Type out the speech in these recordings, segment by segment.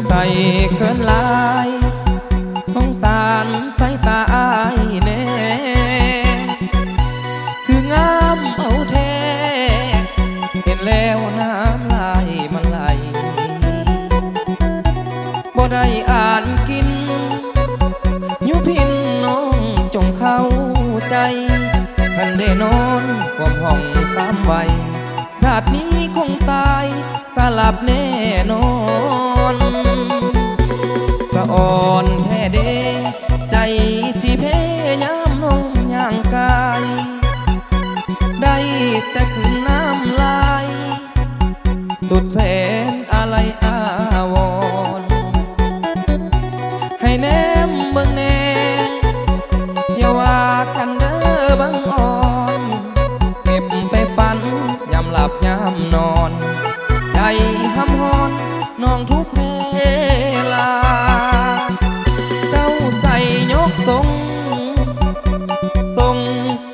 ใส่เขินลายสงสารสายตาอายแน่คืองามเอาแท้เห็นแล้วน้ำลายมันไหลบ่ได้อ่านกินยุพินน้องจงเข้าใจคันได้นอนความห้องสามวัยชาตินี้คงตายตาหลับแน่นอนสะอ่อนแท้เดใจที่เพยามนมย่างกายได้แต่คืนน้ำลายสุดแสนอะไรอาวรณ์ให้แนมเบิ่งแน่อย่าว่ากันเด้อบังอ่อนเก็บไปฝันยามหลับยามนอนใจห้ำฮอนน้องทุกเวลาเจ้าใส่ยกทรงตรง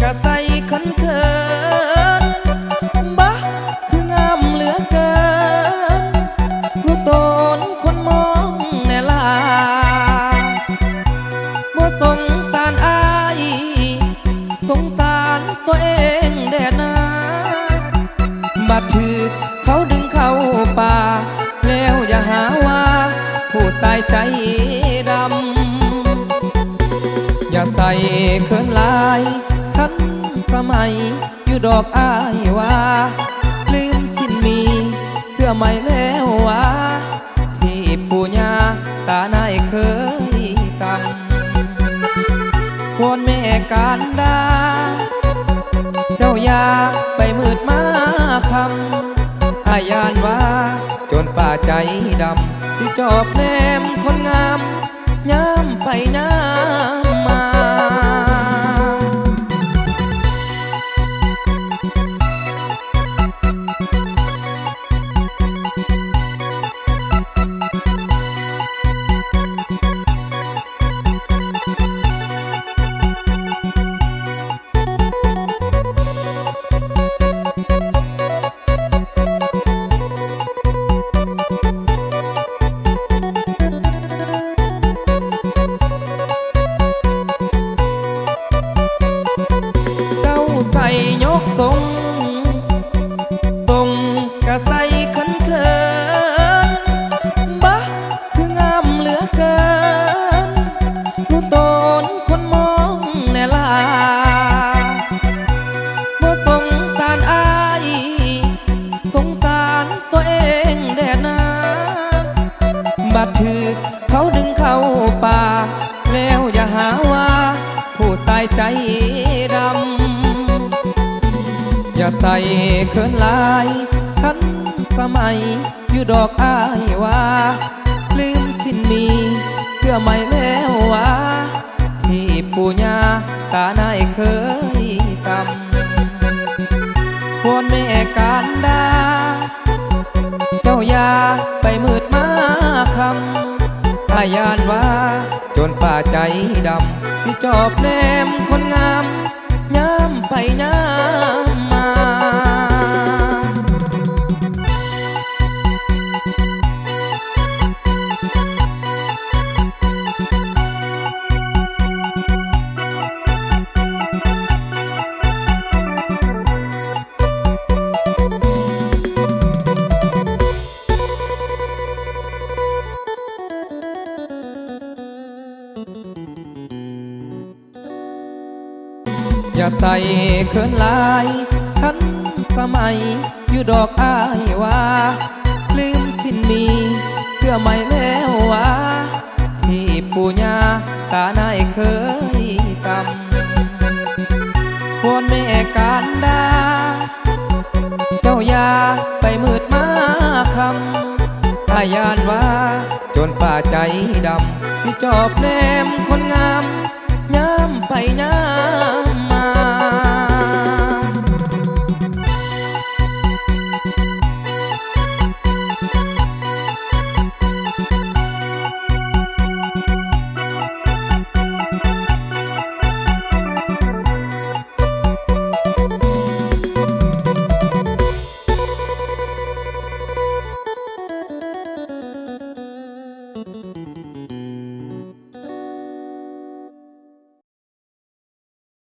กะใจขันเขินบ้าคืองามเหลือเกินรู้ตนคนมองแน่ลาบ่สงสารอายสงสารตัวเองแด่นาบัดถือเขาดึงเข้าป่าแล้วอย่าหาว่าผู้สายใจดำอย่าใส่เขินลายทันสมัยอยู่ดอกอายว่าลืมสิ้นมีเชื่อไหมแล้วว่าที่ปู่ย่าตานายเคยตำวอนแม่การดาเจ้าอย่าไปมืดมาคำอายานว่าจนป่าใจดำที่จอบแนมคนงามย้ำไปย้ำมาใส่ยกทรงตรงกะใส่ขันเขินบ้าคืองามเหลือเกินรู้ตนคนมองแน่ลาบ่สงสารอายสงสารตัวเองแด่นาบัดถือเขาดึงเข้าป่าแล้วอย่าหาว่าผู้สายใจดำอย่าใส่เขินลายทันสมัยอยู่ดอกอายว่าลืมสิ้นมีเชื่อไหมแล้วว่าที่ปู่ย่าตานายเคยตำวอนแม่การดาเจ้าอย่าไปมืดมาคำอายานว่าจนป่าใจดำที่จอบแนมคนงามย้ำไปย้ำมาอย่าใส่เขินลายทันสมัยอยู่ดอกอายว่าลืมสิ้นมีเชื่อไหมแล้วว่าที่ปู่ย่าตานายเคยตำวอนแม่การดาเจ้าอย่าไปมืดมาคำอายานว่าจนป่าใจดำที่จอบแนมคนงามย้ำไปย้ำ